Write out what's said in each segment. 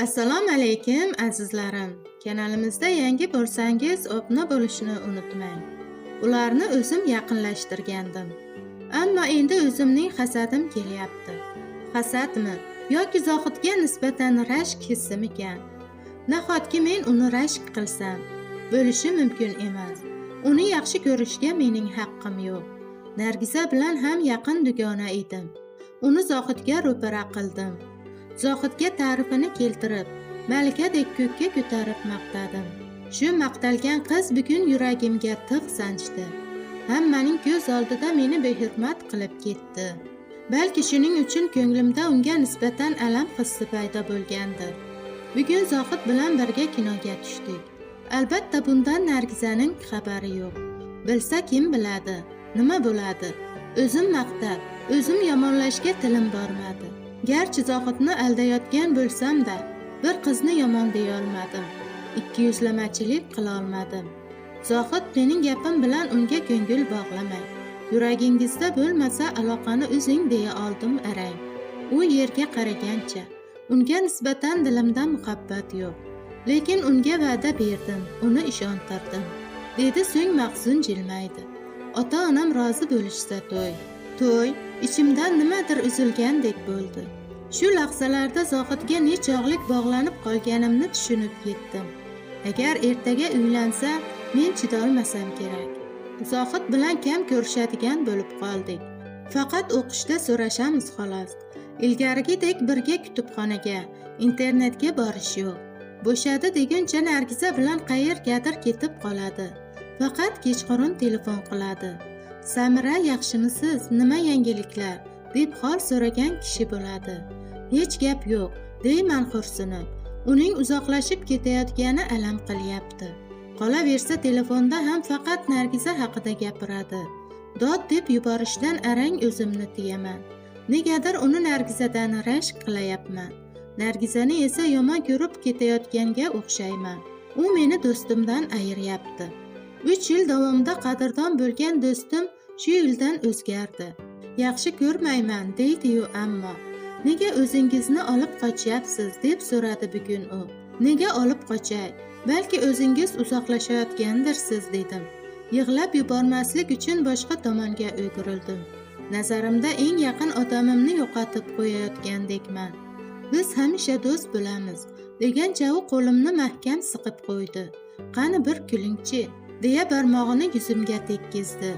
Assalomu alaykum azizlarim. Kanalimizda yangi bo'lsangiz obuna bo'lishni unutmang. Ularni o'zim yaqinlashtirgandim. Ammo endi o'zimning hasadim kelyapti. Hasadmi yoki Zohidga nisbatan rashk hissimikan? Nahotki men uni rashk qilsam, bo'lishi mumkin emas. Uni yaxshi ko'rishga mening haqqim yo'q. Nargiza bilan ham yaqin dugona edim. Uni Zohidga ro'para qildim. Zohidga ta'rifini keltirib, malikadek ko'kka ko'tarib maqtadim. Shu maqtalgan qiz bugun yuragimga tig' sanchdi. Hammaning ko'z oldida meni behurmat qilib ketdi. Balki shuning uchun ko'nglimda unga nisbatan alam hissi paydo bo'lgandir. Bugun Zohid bilan birga kinoga tushdik. Albatta bundan Nargizaning xabari yo'q. Bilsa kim biladi, nima bo'ladi? O'zim maqtab, o'zim yomonlashga tilim bormadi. Garchi Zohidni aldayotgan bo'lsam-da, bir qizni yomon deya olmadim. Ikkiyuzlamachilik qila olmadim. Zohid mening gapim bilan unga ko'ngil bog'lamang. Yuragingizda bo'lmasa aloqani uzing deya oldim arang. U yerga qaragancha, unga nisbatan dilimda muhabbat yo'q. Lekin unga va'da berdim, uni ishontirdim. Dedi so'ng mahzun jilmaydi. Ota-onam rozi bo'lishsa to'y, ichimdan nimadir uzilgandek bo'ldi. Shu lahzalarda Zohidga nechog'lik bog'lanib qolganimni tushunib yetdim. Agar ertaga uylansa, men chidolmasam kerak. Zohid bilan kam ko'rishadigan bo'lib qoldik. Faqat o'qishda so'rashamiz xolos. Ilgarigidek birga kutubxonaga, internetga borish yo'q. Bo'shadi deguncha Nargiza bilan qayergadir ketib qoladi. Faqat kechqurun telefon qiladi. Samira yaxshimisiz? Nima yangiliklar? Deb hol so'ragan kishi bo'ladi. Hech gap yo'q, deyman xo'rsinib. Uning uzoqlashib ketayotgani alam qilyapti. Qolaversa telefonda ham faqat Nargiza haqida gapiradi. Dod deb yuborishdan arang o'zimni tiyaman. Negadir uni Nargizadan rashk qilayapman. Nargizani esa yomon ko'rib ketayotganga o'xshayman. U meni do'stimdan ayiryapti. 3 yil davomida qadrdon bo'lgan do'stim shu yildan o'zgardi. Yaxshi ko'rmayman deydi-yu ammo. Nega o'zingizni olib qochyapsiz deb so'radi bugun u. Nega olib qochay? Balki o'zingiz uzoqlashayotgandirsiz dedim. Yig'lab yubormaslik uchun boshqa tomonga o'girildim. Nazarimda eng yaqin odamimni yo'qotib qo'yayotgandekman. Biz hamisha do'st bo'lamiz degancha u qo'limni mahkam siqib qo'ydi. Qani bir kulingchi deya barmog'ini yuzimga tekkizdi.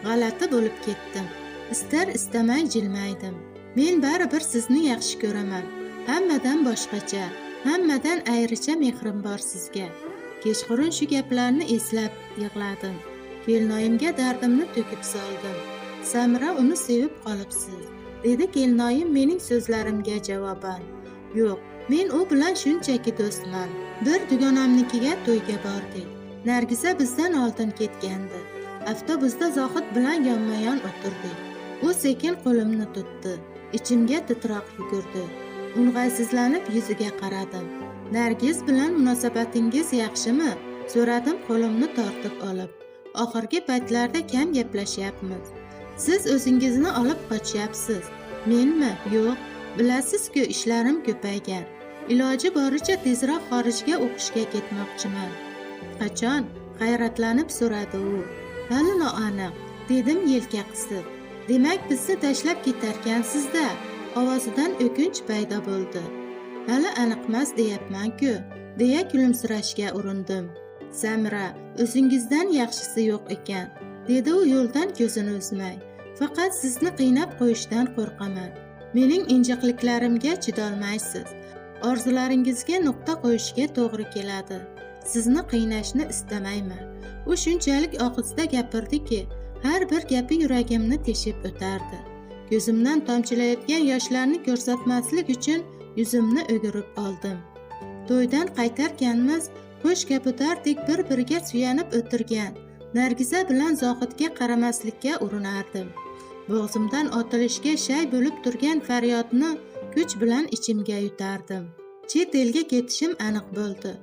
G'alati bo'lib ketdim. Istar istamay jilmaydim. Men baribir sizni yaxshi ko'raman. Hammadan boshqacha, hammadan ayricha mehrim bor sizga. Kechqurun shu gaplarni eslab yig'ladim. Kelinoyimga dardimni to'kib soldim. Samira uni sevib qolibsiz, dedi kelinoyim mening so'zlarimga javoban. Yo'q, men u bilan shunchaki do'stman. Bir dugonamnikiga to'yga bordik. Nargiza bizdan oldin ketgandi. Avtobusda Zohid bilan yonma-yon o'tirdik. U sekin qo'limni tutdi. Ichimga titroq yugurdi. O'ng'aysizlanib yuziga qaradim. Nargiz bilan munosabatingiz yaxshimi? So'radim qo'limni tortib olib. Oxirgi paytlarda kam gaplashyapmiz. Siz o'zingizni olib qochyapsiz. Menmi? Yo'q. Bilasiz-ku ishlarim ko'paygan. Iloji boricha tezroq xorijga o'qishga ketmoqchiman. Qachon? Hayratlanib so'radi u. Hali noaniq, dedim yelka qisib. Demak bizni tashlab ketarkansiz-da. Ovozidan o'kinch paydo bo'ldi. Hali aniqmas deyapman-ku, deya kulimsirashga urindim. Samira, o'zingizdan yaxshisi yo'q ekan, dedi u yo'ldan ko'zini uzmay. Faqat sizni qiynab qo'yishdan qo'rqaman. Mening injiqliklarimga chidolmaysiz. Orzularingizga nuqta qo'yishga to'g'ri keladi. Sizni qiynashni istamayman. U shunchalik og'izda gapirdiki, har bir gapi yuragimni teshib o'tardi. Ko'zimdan tomchilayotgan yoshlarni ko'rsatmaslik uchun yuzimni o'girib oldim. To'ydan qaytarkanmiz, qo'sh kaputardek bir-biriga suyanib o'tirgan Nargiza bilan Zohidga qaramaslikka urinardim. Bo'g'zimdan otilishga shay bo'lib turgan faryodni kuch bilan ichimga yutardim. Chet elga ketishim aniq bo'ldi.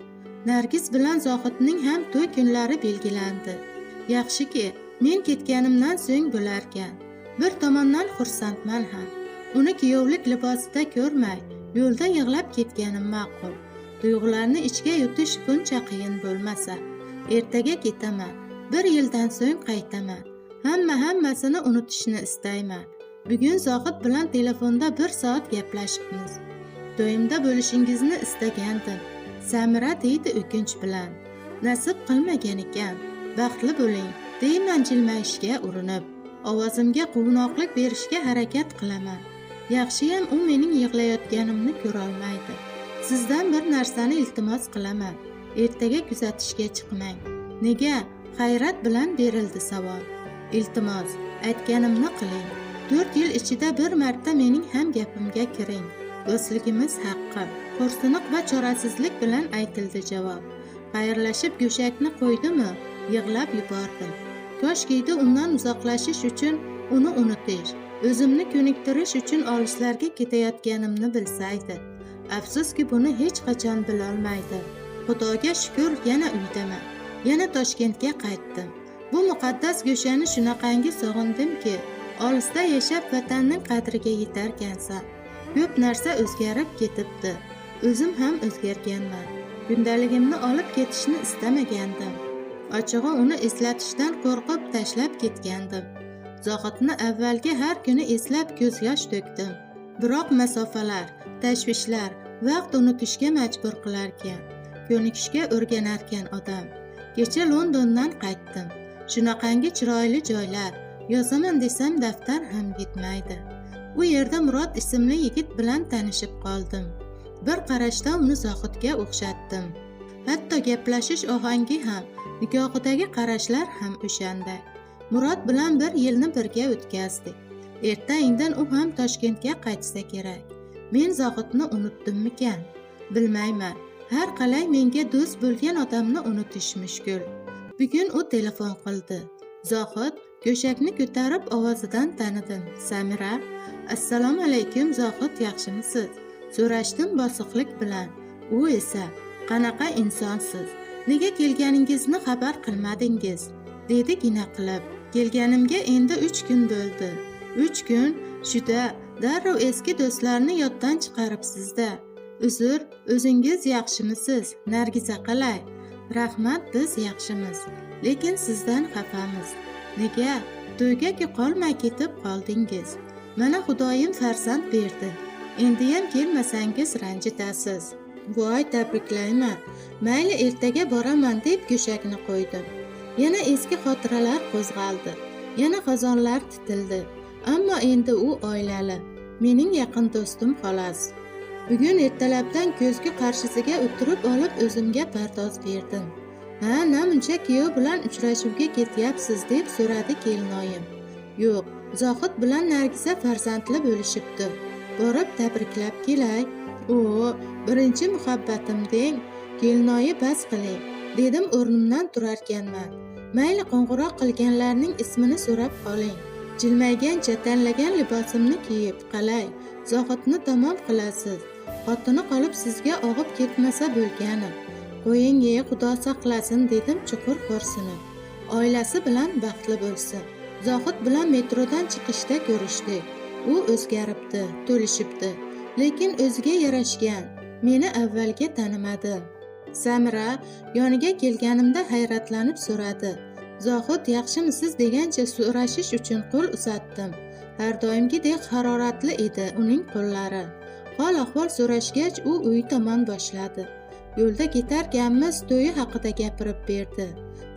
Nargiz bilan Zohidning ham to'y kunlari belgilandi. Yaxshiki, men ketganimdan so'ng bo'larkan. Bir tomondan xursandman ham. Uni kuyovlik libosida ko'rmay, yo'lda yig'lab ketganim ma'qul. Tuyg'ularni ichga yutish buncha qiyin bo'lmasa, ertaga ketaman, 1 yildan so'ng qaytaman. Hammasini unutishni istayman. Bugun Zohid bilan telefonda 1 soat gaplashibmiz. To'yimda bo'lishingizni istagandim. Samira deydi o'kinch bilan. Nasib qilmagan ekan. Baxtli bo'ling, deyman jilmayishga urinib. Ovozimga quvnoqlik berishga harakat qilaman. Yaxshiyam u mening yig'layotganimni ko'ra olmaydi. Sizdan bir narsani iltimos qilaman. Ertaga kuzatishga chiqmang. Nega? Hayrat bilan berildi savol. Iltimos, aytganimni qiling. 4 yil ichida 1 marta mening ham gapimga kiring. Do'stligimiz haqqi. Xo'rsiniq va chorasizlik bilan aytildi javob. Xayrlashib go'shakni qo'ydimi? Yig'lab yubordim. Koshkiydi undan uzoqlashish uchun uni unutish, o'zimni ko'niktirish uchun olislarga ketayotganimni bilsaydi. Afsuski buni hech qachon bilolmaydi. Xudoga shukr, yana uydaman. Yana Toshkentga qaytdim. Bu muqaddas go'shani shunaqangi sog'indimki, olisda yashab vatanning qadriga yetarkansan. Ko'p narsa o'zgarib ketibdi. O'zim ham o'zgarganman. Kundaligimni olib ketishni istamagandim. Ochig'i uni eslatishdan qo'rqib tashlab ketgandim. Zohidni avvalgi har kuni eslab ko'z yosh to'kdim. Biroq masofalar, tashvishlar vaqt unutishga majbur qilarkan, ko'nikishga o'rganarkan odam. Kecha Londondan qaytdim. Shunaqangi chiroyli joylar, yozaman desam daftar ham yetmaydi. U yerda Murod ismli yigit bilan tanishib qoldim. Bir qarashda uni Zohidga o'xshatdim. Hatto gaplashish ohangi ham, nigohidagi qarashlar ham o'shanda. Murod bilan 1 yilni birga o'tkazdik. Erta-indin u ham Toshkentga qaytsa kerak. Men Zohidni unutdimmikan? Bilmayman. Har qalay menga do'st bo'lgan odamni unutish mushkul. Bugun u telefon qildi. Zohid go'shakni ko'tarib ovozidan tanidim. Samira, assalomu alaykum Zohid, yaxshimisiz? So'rashdim bosiqlik bilan. U esa, qanaqa insonsiz? Nega kelganingizni xabar qilmadingiz? Dedi gina qilib. Kelganimga endi 3 kun bo'ldi. 3 kun, shuda darrov eski do'stlarni yoddan chiqaribsiz-da. Uzr, o'zingiz yaxshimisiz? Nargiza qalay? Rahmat, biz yaxshimiz. Lekin sizdan xafamiz. Nega? To'yga qolmay ketib qoldingiz. Mana Xudoyim farzand berdi. Endiyam kelmasangiz ranjitasiz. Voy, tabriklayman. Mayli, ertaga boraman deb go'shakni qo'ydim. Yana eski xotiralar qo'zg'aldi. Yana qozonlar titildi. Ammo endi u oilali. Mening yaqin do'stim xolos. Bugun ertalabdan ko'zgu qarshisiga o'tirib olib o'zimga pardoz berdim. Ha, namuncha kuyov bilan uchrashuvga ketyapsiz deb so'radi kelinoyim. Yo'q, Zohid bilan Nargiza farzandli bo'lishibdi. Borib tabriklab kelay. Birinchi muhabbatim deng. Kelinoyi bas qiling, dedim o'rnimdan turarkanman. Mayli, qo'ng'iroq qilganlarning ismini so'rab qoling. Jilmaygancha tanlagan libosimni kiyib, qalay, Zohidni tamom qilasiz. Xotini qolib sizga og'ib ketmasa bo'lgani. Qo'ying, Xudo saqlasin, dedim chuqur xo'rsinib. Oilasi bilan baxtli bo'lsin. Zohid bilan metrodan chiqishda ko'rishdik. U o'zgaribdi, to'lishibdi, lekin o'ziga yarashgan. Meni avvalga tanimadi. Samira yoniga kelganimda hayratlanib so'radi. Zohid yaxshimisiz degancha so'rashish uchun qo'l uzatdim. Har doimgidek haroratli edi uning qo'llari. Hol-ahvol so'rashgach, u uy tomon boshladi. Yo'lda ketarkanmiz to'yi haqida gapirib berdi.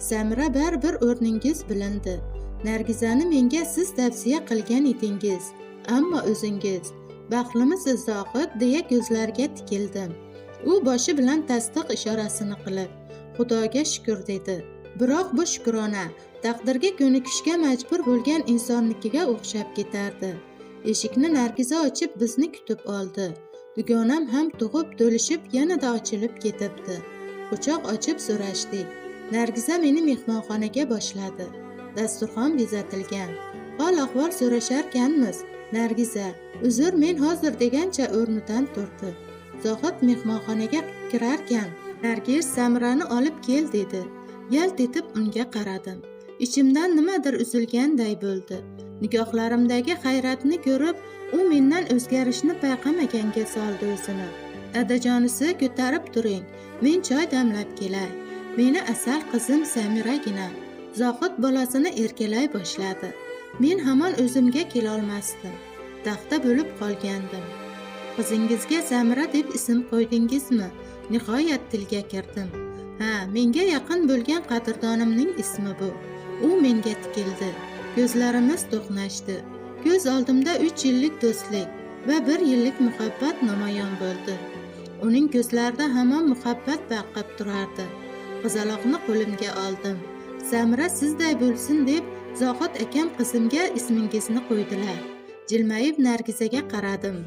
Samira, baribir o'rningiz bilindi. Nargizani menga siz tavsiya qilgan edingiz. Ammo o'zingiz baxtlimisiz Zohid, deya ko'zlariga tikildim. U boshi bilan tasdiq ishorasini qilib, Xudoga shukr dedi. Biroq bu shukrona taqdirga ko'nikishga majbur bo'lgan insonnikiga o'xshab ketardi. Eshikni Nargiza ochib bizni kutib oldi. Dugonam ham tug'ib, to'lishib, yanada ochilib ketibdi. Quchoq ochib so'rashdik. Nargiza meni mehmonxonaga boshladi. Dasturxon bezatilgan. Hol-ahvol so'rasharkanmiz. Nargiza, uzr, men hozir degancha o'rnidan turdi. Zohid mehmonxonaga kirarkan, Nargiz Samirani olib kel dedi. Yalt etib unga qaradim. Ichimdan nimadir uzilganday bo'ldi. Nigohlarimdagi hayratni ko'rib, u mendan o'zgarishni payqamaganga soldi o'zini. Adajonisi ko'tarib turing, men choy damlab kelay. Meni asal qizim Samiragina. Zohid bolasini erkalay boshladi. Men hamon o'zimga kela olmasdim. Taxta bo'lib qolgandim. Qizingizga Samira deb ism qo'ydingizmi? Nihoyat tilga kirdim. Ha, menga yaqin bo'lgan qadrdonimning ismi bu. U menga tikildi. Ko'zlarimiz to'qnashdi. Ko'z oldimda 3 yillik do'stlik va 1 yillik muhabbat namoyon bo'ldi. Uning ko'zlarida hamon muhabbat balqib turardi. Qizaloqni qo'limga oldim. Samira sizday bo'lsin deb Zohid akam qizimga ismingizni qo'ydilar. Jilmayib Nargizaga qaradim.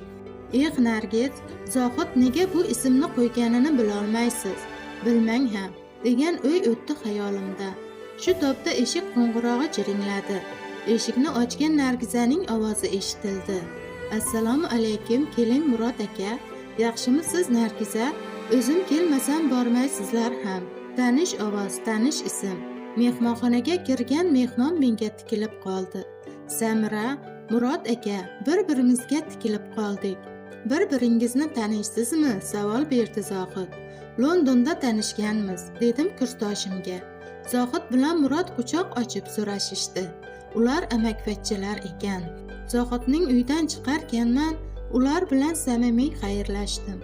Nargiz, Zohid nega bu ismni qo'yganini bilolmaysiz. Bilmang ham, degan o'y o'tdi xayolimda. Shu topda eshik qo'ng'irog'i jiringladi. Eshikni ochgan Nargizaning ovozi eshitildi. Assalomu alaykum, keling Murod aka. Yaxshimisiz Nargiza? O'zim kelmasam bormaysizlar ham. Tanish ovoz, tanish ism. Mehmonxonaga kirgan mehmon menga tikilib qoldi. Samira, Murod aka, bir-birimizga tikilib qoldik. Bir-biringizni tanishdingizmi? Savol berdi Zohid. Londonda tanishganmiz, dedim kurstoshimga. Zohid bilan Murod quchoq ochib so'rashishdi. Ular amakivachchalar ekan. Zohidning uydan chiqarkanman, ular bilan samimiy xayrlashdim.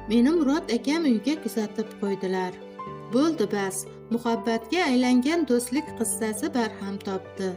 Meni Murod akam uyga kuzatib qo'ydilar. Bo'ldi bas, muhabbatga aylangan do'stlik qissasi barham topdi.